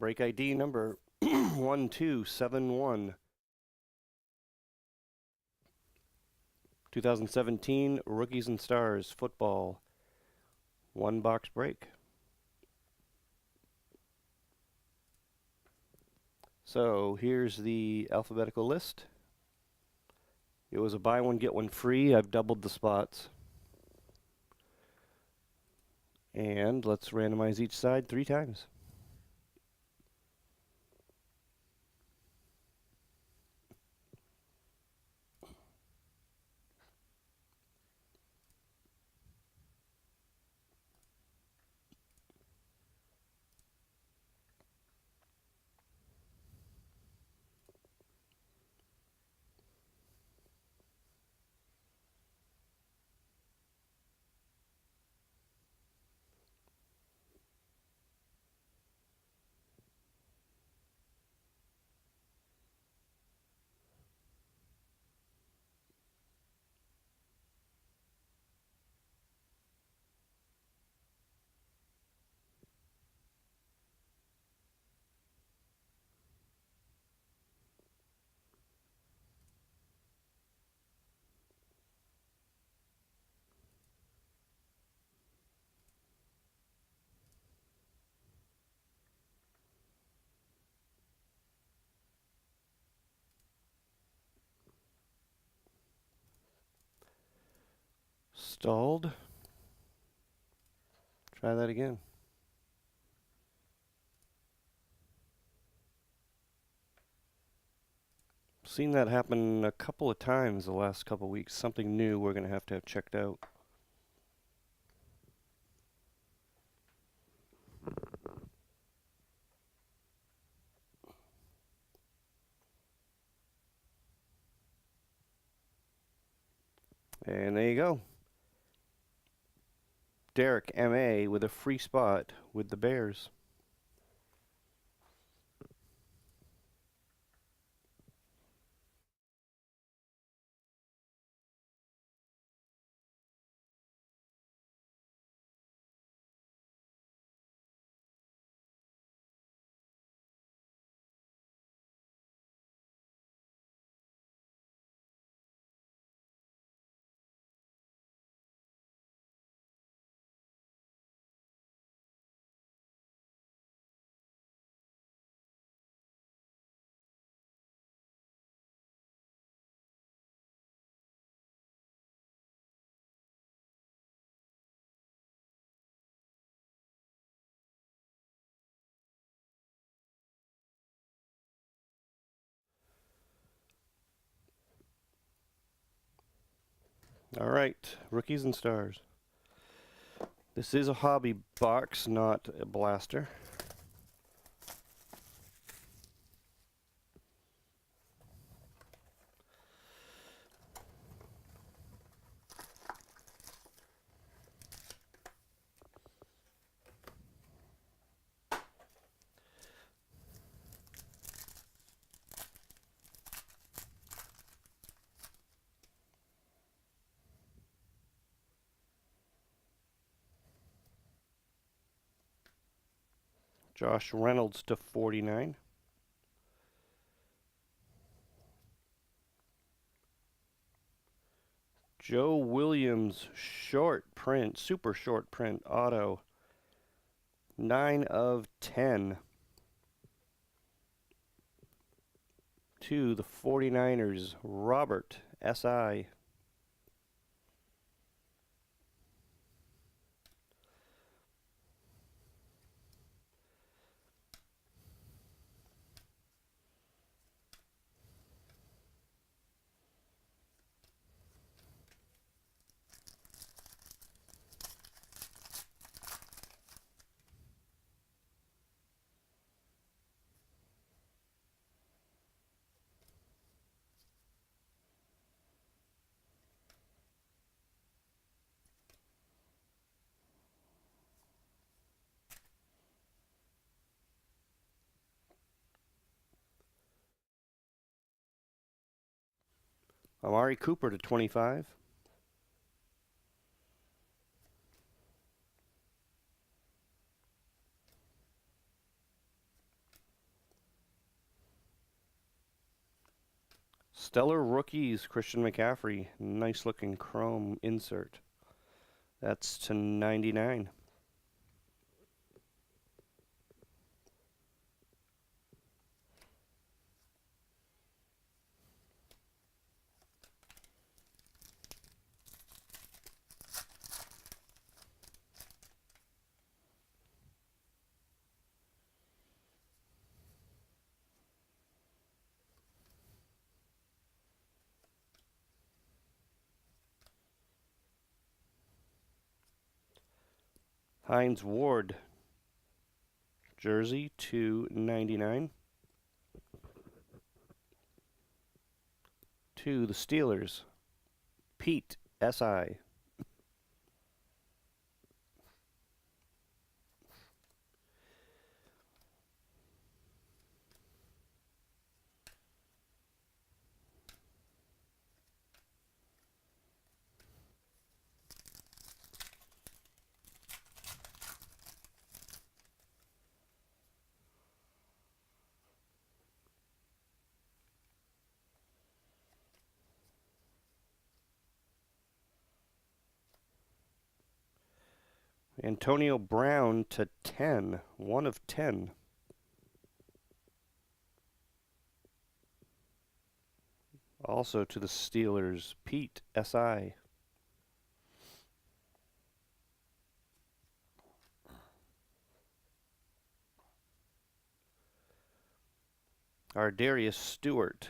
Break ID number 1271. 2017 Rookies and Stars Football. One box break. So here's the alphabetical list. It was a buy one, get one free. I've doubled the spots. And let's randomize each side 3 times. Stalled. Try that again. Seen that happen a couple of times the last couple of weeks. Something new we're going to have checked out. And there you go. Derek M.A. with a free spot with the Bears. All right, Rookies and Stars. This is a hobby box, not a blaster. Josh Reynolds to 49. Joe Williams short print, super short print auto. 9 of 10. To the 49ers, Robert S.I. Amari Cooper to 25. Stellar Rookies, Christian McCaffrey. Nice looking chrome insert. That's to 99. Hines Ward, jersey, to 99. To the Steelers, Pete, SI. Antonio Brown to 10, 1 of 10. Also to the Steelers, Pete, SI. Darius Stewart.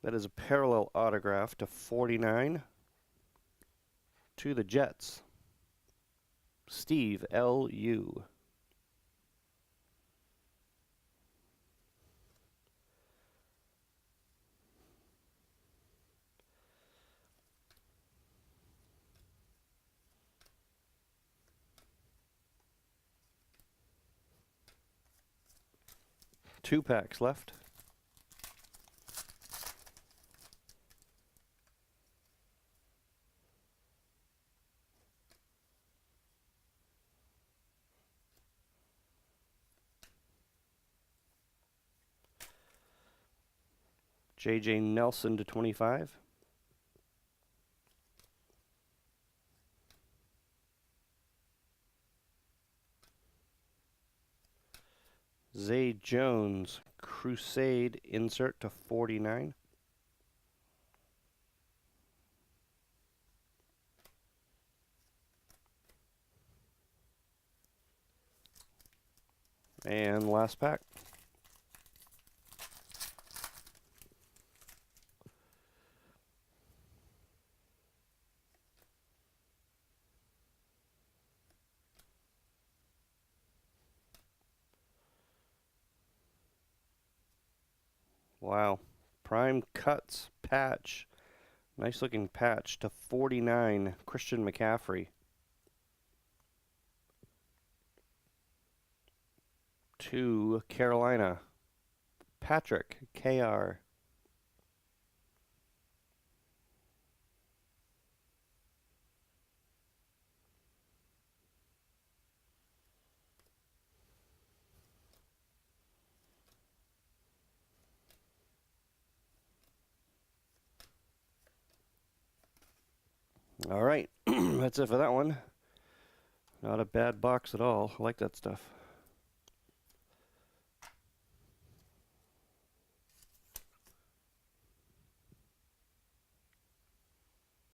That is a parallel autograph to 49. To the Jets, Steve, LU. Two packs left. J.J. Nelson to 25. Zay Jones, Crusade insert to 49. And last pack. Wow. Prime Cuts patch. Nice looking patch to 49. Christian McCaffrey. To Carolina, Patrick, KR. All right, that's it for that one. Not a bad box at all. I like that stuff.